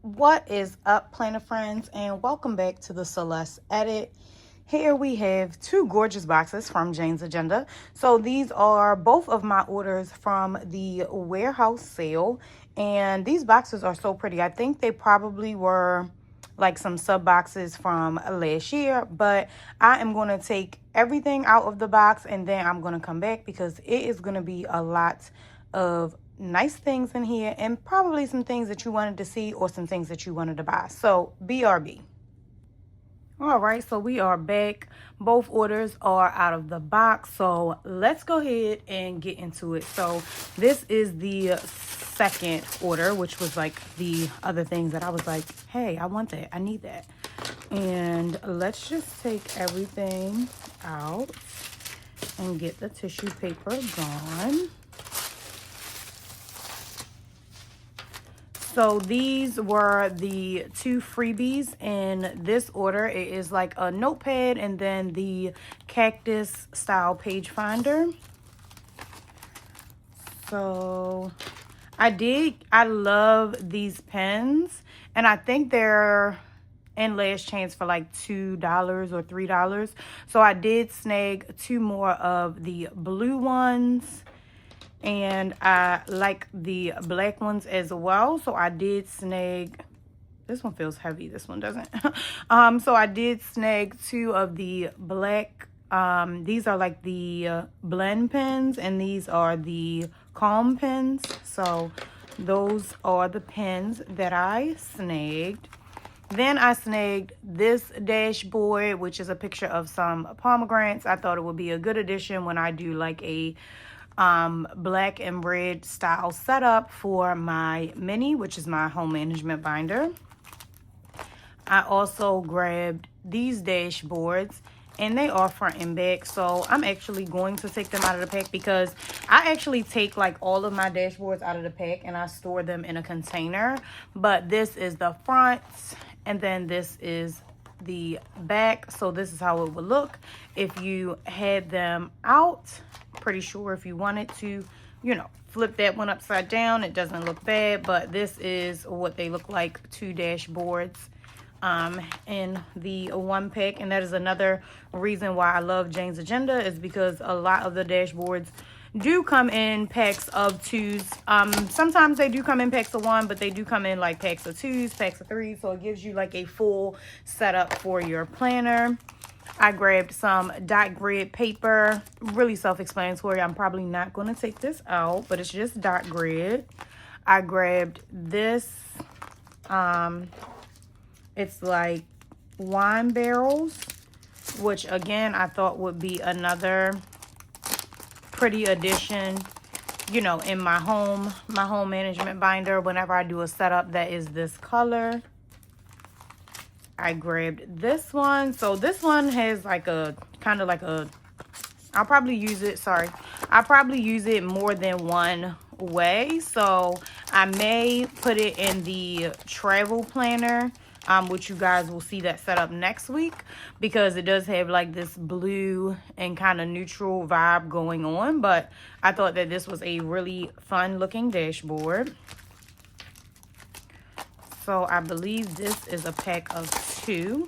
What is up, Planet Friends, and welcome back to the Celeste Edit. Here we have two gorgeous boxes from Jane's Agenda. So these are both of my orders from the warehouse sale, and these boxes are so pretty. I think they probably were like some sub boxes from last year, but I am going to take everything out of the box and then I'm going to come back because it is going to be a lot of nice things in here and probably some things that you wanted to see or some things that you wanted to buy. So BRB. All right, so we are back. Both orders are out of the box, so let's go ahead and get into it. So this is the second order, which was like the other things that I was like, hey, I want that, I need that. And let's just take everything out and get the tissue paper gone. So these were the two freebies in this order. It is like a notepad and then the cactus style page finder. So I love these pens, and I think they're in last chance for like $2 or $3. So I did snag two more of the blue ones. And I like the black ones as well. So I did snag, this one feels heavy, this one doesn't. So I did snag two of the black, these are like the blend pens, and these are the calm pens. So those are the pens that I snagged. Then I snagged this dashboard, which is a picture of some pomegranates. I thought it would be a good addition when I do like a black and red style setup for my mini, which is my home management binder. I also grabbed these dashboards, and they are front and back, so I'm actually going to take them out of the pack because I actually take like all of my dashboards out of the pack and I store them in a container. But this is the front, and then this is the back. So this is how it would look if you had them out. Pretty sure if you wanted to, you know, flip that one upside down, it doesn't look bad. But this is what they look like, two dashboards in the one pack. And that is another reason why I love Jane's Agenda, is because a lot of the dashboards do come in packs of twos. Sometimes they do come in packs of one, but they do come in like packs of twos, packs of threes, so it gives you like a full setup for your planner. I grabbed some dot grid paper, really self-explanatory. I'm probably not going to take this out, but it's just dot grid. I grabbed this, it's like wine barrels, which again I thought would be another pretty addition, you know, in my home management binder whenever I do a setup that is this color. I grabbed this one. So this one has like a kind of like a, I'll probably use it more than one way. So I may put it in the travel planner, which you guys will see that set up next week, because it does have like this blue and kind of neutral vibe going on. But I thought that this was a really fun looking dashboard. So I believe this is a pack of two.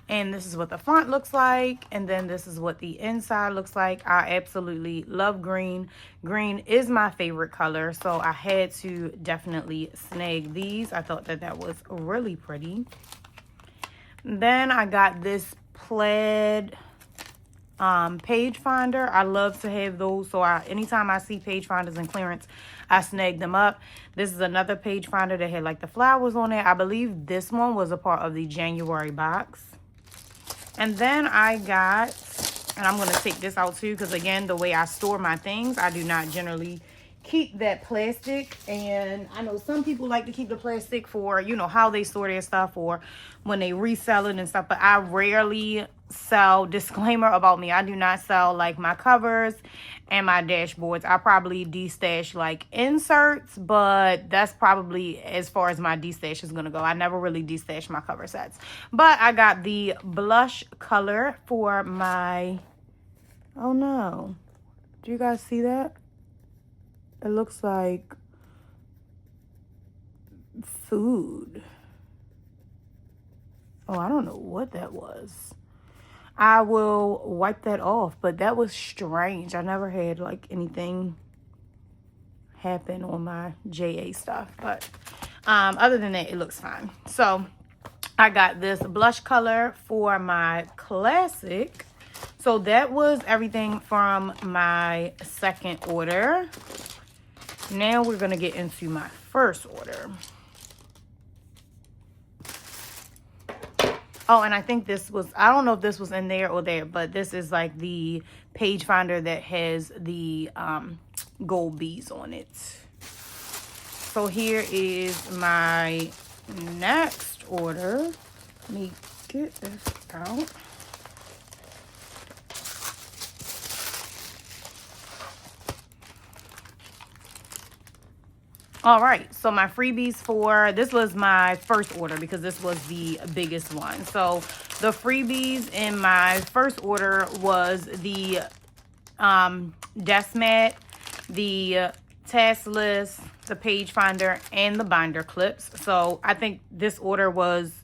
And this is what the front looks like. And then this is what the inside looks like. I absolutely love green. Green is my favorite color. So I had to definitely snag these. I thought that that was really pretty. Then I got this plaid page finder. I love to have those, so anytime I see page finders in clearance, I snag them up. This is another page finder that had like the flowers on it. I believe this one was a part of the January box. And then I got, and I'm going to take this out too, because again, the way I store my things, I do not generally keep that plastic. And I know some people like to keep the plastic for, you know, how they store their stuff or when they resell it and stuff, but I rarely sell. Disclaimer about me, I do not sell like my covers and my dashboards. I probably destash like inserts, but that's probably as far as my destash is gonna go. I never really destash my cover sets. But I got the blush color for my, oh no, do you guys see that? It looks like food. Oh, I don't know what that was. I will wipe that off, but that was strange. I never had like anything happen on my JA stuff, but other than that, it looks fine. So I got this blush color for my classic. So that was everything from my second order. Now we're gonna get into my first order. Oh, and I think this was, I don't know if this was in there or there, but this is like the page finder that has the gold beads on it. So here is my next order. Let me get this out. All right, so my freebies for, this was my first order because this was the biggest one. So the freebies in my first order was the desk mat, the task list, the page finder, and the binder clips. So I think this order was,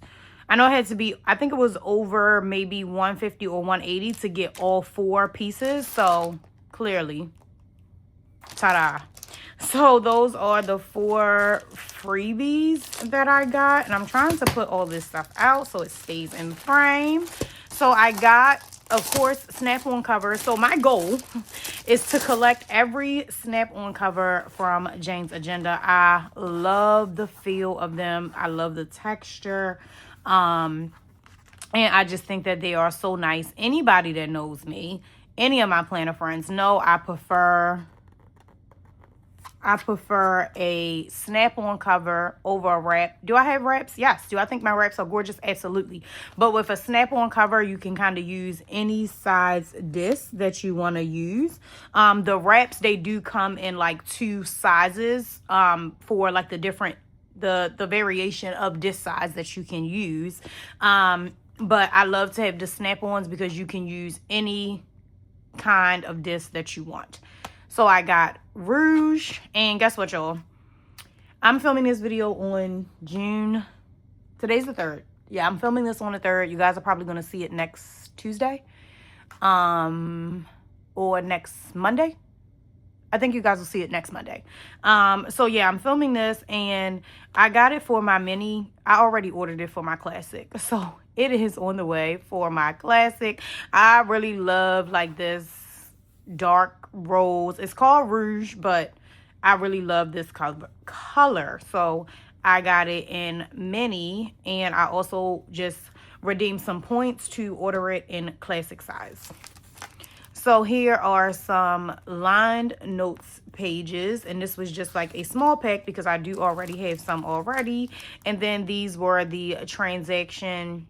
I know it had to be, I think it was over maybe 150 or 180 to get all 4 pieces. So clearly, ta-da. So those are the 4 freebies that I got. And I'm trying to put all this stuff out so it stays in frame. So I got, of course, snap-on covers. So my goal is to collect every snap-on cover from Jane's Agenda. I love the feel of them. I love the texture. And I just think that they are so nice. Anybody that knows me, any of my planner friends know I prefer a snap-on cover over a wrap. Do I have wraps? Yes. Do I think my wraps are gorgeous? Absolutely. But with a snap-on cover, you can kind of use any size disc that you want to use. The wraps, they do come in like 2 sizes for like the different, the variation of disc size that you can use. But I love to have the snap-ons because you can use any kind of disc that you want. So I got rouge, and guess what, y'all? I'm filming this video on June. Today's the 3rd. Yeah, I'm filming this on the 3rd. You guys are probably going to see it next Tuesday. Or next Monday. I think you guys will see it next Monday. So yeah, I'm filming this, and I got it for my mini. I already ordered it for my classic. So it is on the way for my classic. I really love like this dark rose. It's called rouge, but I really love this color. So I got it in mini, and I also just redeemed some points to order it in classic size. So here are some lined notes pages, and this was just like a small pack because I do already have some already. And then these were the transaction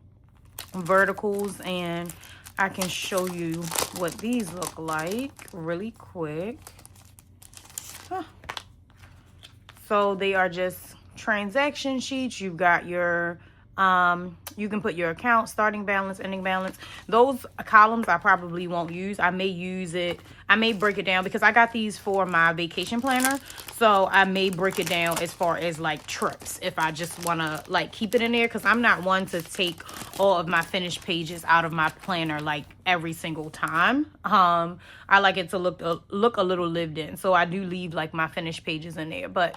verticals, and I can show you what these look like really quick. So they are just transaction sheets. You've got your, you can put your account, starting balance, ending balance. Those columns I probably won't use. I may use it. I may break it down because I got these for my vacation planner. So I may break it down as far as like trips if I just want to like keep it in there, because I'm not one to take all of my finished pages out of my planner like every single time. I like it to look a little lived in. So I do leave like my finished pages in there. But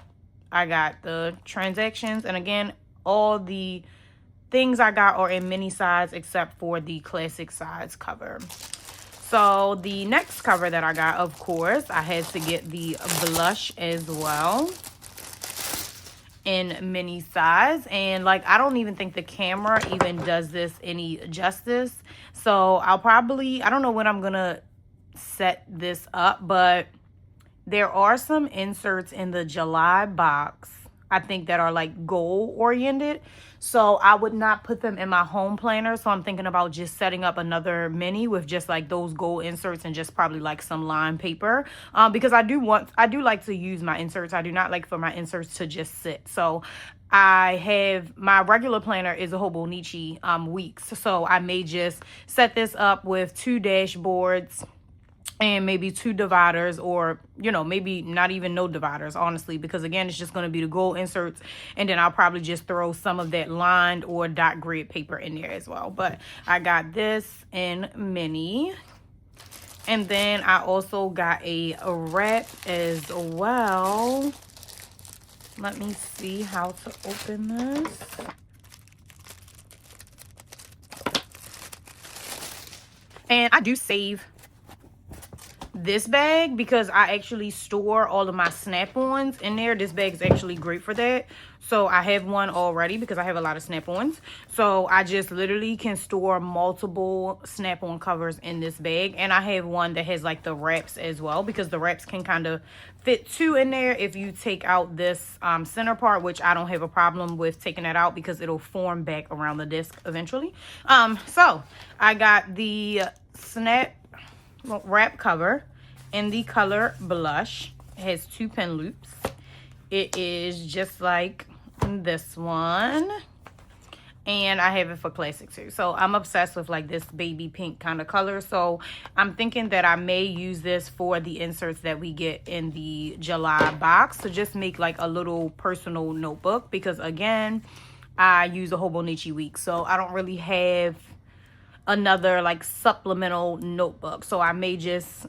I got the transactions, and again, all the things I got are in mini size except for the classic size cover. So the next cover that I got, of course, I had to get the blush as well in mini size. And like, I don't even think the camera even does this any justice. So I'll probably, I don't know when I'm gonna set this up, but there are some inserts in the July box, I think, that are like goal oriented. So I would not put them in my home planner. So I'm thinking about just setting up another mini with just like those gold inserts and just probably like some lined paper. Because I do like to use my inserts. I do not like for my inserts to just sit. So I have, my regular planner is a Hobonichi Weeks. So I may just set this up with 2 dashboards, and maybe 2 dividers, or maybe not even no dividers, honestly, because again, it's just going to be the gold inserts, and then I'll probably just throw some of that lined or dot grid paper in there as well. But I got this in mini, and then I also got a wrap as well. Let me see how to open this. And I do save this bag because I actually store all of my snap-ons in there. This bag is actually great for that. So I have one already because I have a lot of snap-ons. So I just literally can store multiple snap-on covers in this bag. And I have one that has like the wraps as well, because the wraps can kind of fit 2 in there if you take out this center part, which I don't have a problem with taking that out because it'll form back around the disc eventually. So I got the snap wrap cover in the color blush. It has 2 pin loops. It is just like this one, and I have it for classic too. So I'm obsessed with like this baby pink kind of color, so I'm thinking that I may use this for the inserts that we get in the July box to just make like a little personal notebook, because again, I use a Hobonichi week, so I don't really have another like supplemental notebook. So I may just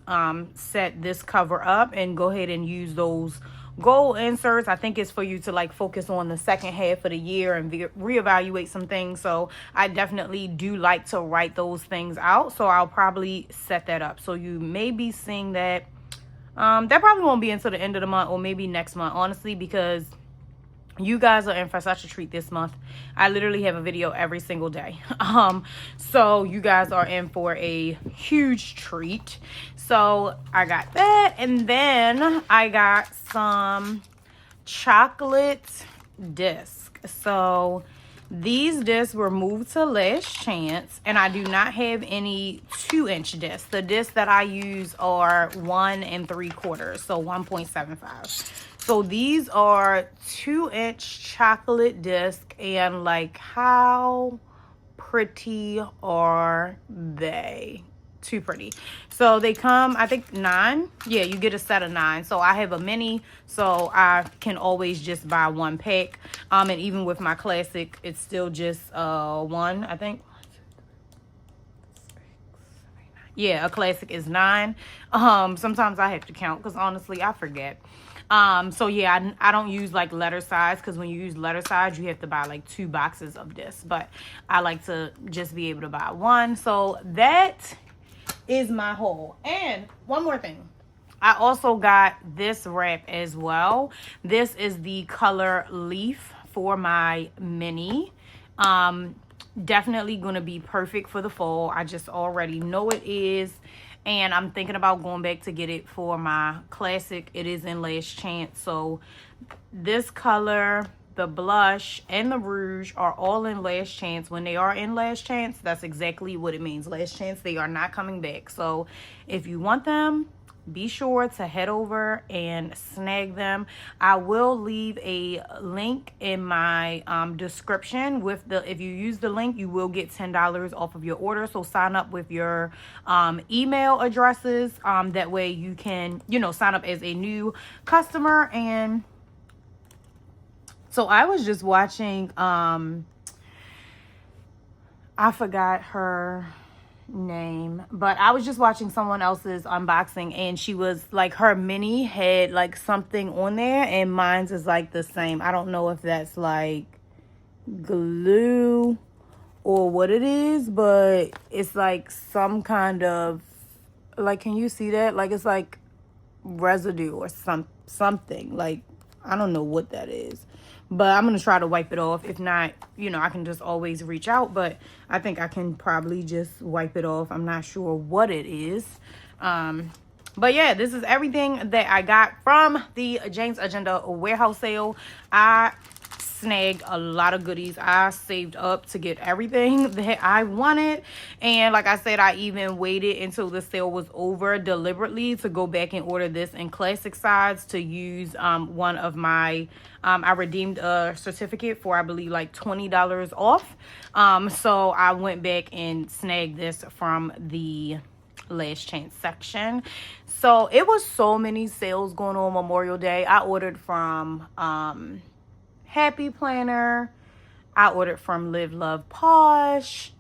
set this cover up and go ahead and use those gold inserts. I think it's for you to like focus on the second half of the year and reevaluate some things. So I definitely do like to write those things out, so I'll probably set that up. So you may be seeing that. That probably won't be until the end of the month, or maybe next month, honestly, because you guys are in for such a treat this month. I literally have a video every single day. So you guys are in for a huge treat. So I got that, and then I got some chocolate discs. So these discs were moved to Last Chance, and I do not have any 2-inch discs. The discs that I use are 1 3/4, so 1.75. So these are 2-inch chocolate disc, and like, how pretty are they? Too pretty. So they come, I think 9. Yeah, you get a set of 9. So I have a mini, so I can always just buy 1 pack. And even with my classic, it's still just 1, I think. Yeah, a classic is 9. Sometimes I have to count because honestly I forget. So yeah, I don't use like letter size, because when you use letter size you have to buy like 2 boxes of this, but I like to just be able to buy 1. So that is my haul. And one more thing, I also got this wrap as well. This is the color leaf for my mini. Definitely gonna be perfect for the fall. I just already know it is, and I'm thinking about going back to get it for my classic. It is in Last Chance. So this color, the blush, and the rouge are all in Last Chance. When they are in Last Chance, that's exactly what it means. Last Chance. They are not coming back. So if you want them, be sure to head over and snag them. I will leave a link in my description with the, if you use the link, you will get $10 off of your order. So sign up with your email addresses. That way you can, sign up as a new customer. And so I was just watching, I forgot her name, but I was just watching someone else's unboxing, and she was like, her mini had like something on there, and mine's is like the same. I don't know if that's like glue or what it is, but it's like some kind of, like, can you see that? Like, it's like residue or something. Like, I don't know what that is, but I'm going to try to wipe it off. If not, I can just always reach out, but I think I can probably just wipe it off. I'm not sure what it is. But yeah, this is everything that I got from the Jane's Agenda warehouse sale. I snagged a lot of goodies. I saved up to get everything that I wanted, and like I said, I even waited until the sale was over deliberately to go back and order this in classic size to use one of my I redeemed a certificate for, I believe, like $20 off. So I went back and snagged this from the last chance section. So it was so many sales going on Memorial Day. I ordered from Happy Planner. I ordered from Live Love Posh.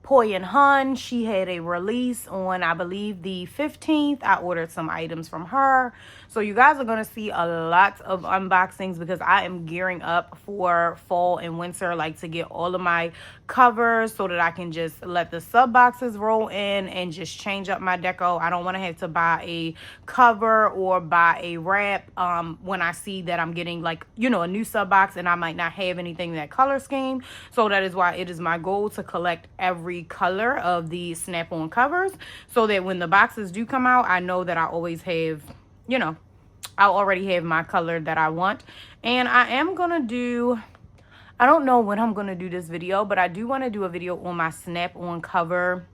Poi and Hun, she had a release on, I believe, the 15th. I ordered some items from her. So you guys are going to see a lot of unboxings because I am gearing up for fall and winter, like to get all of my covers so that I can just let the sub boxes roll in and just change up my deco. I don't want to have to buy a cover or buy a wrap when I see that I'm getting, like, you know, a new sub box and I might not have anything in that color scheme. So that is why it is my goal to collect every color of the snap-on covers so that when the boxes do come out, I know that I always have, you know, I already have my color that I want. And I am gonna do, I don't know when I'm gonna do this video, but I do want to do a video on my snap-on cover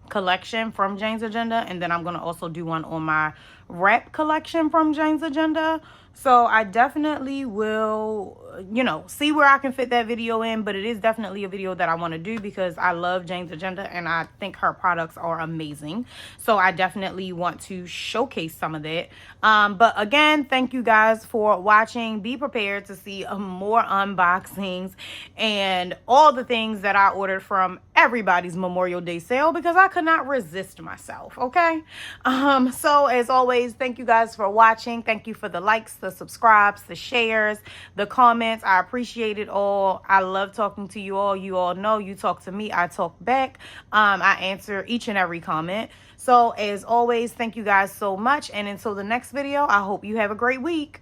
collection from Jane's Agenda, and then I'm going to also do one on my wrap collection from Jane's Agenda. So I definitely will, you know, see where I can fit that video in, but it is definitely a video that I want to do because I love Jane's Agenda and I think her products are amazing. So I definitely want to showcase some of that. But again, thank you guys for watching. Be prepared to see more unboxings and all the things that I ordered from everybody's Memorial Day sale because I could not resist myself, okay? So as always, thank you guys for watching. Thank you for the likes, the subscribes, the shares, the comments. I appreciate it all. I love talking to you all. You all know you talk to me, I talk back. I answer each and every comment. So as always, thank you guys so much. And until the next video, I hope you have a great week.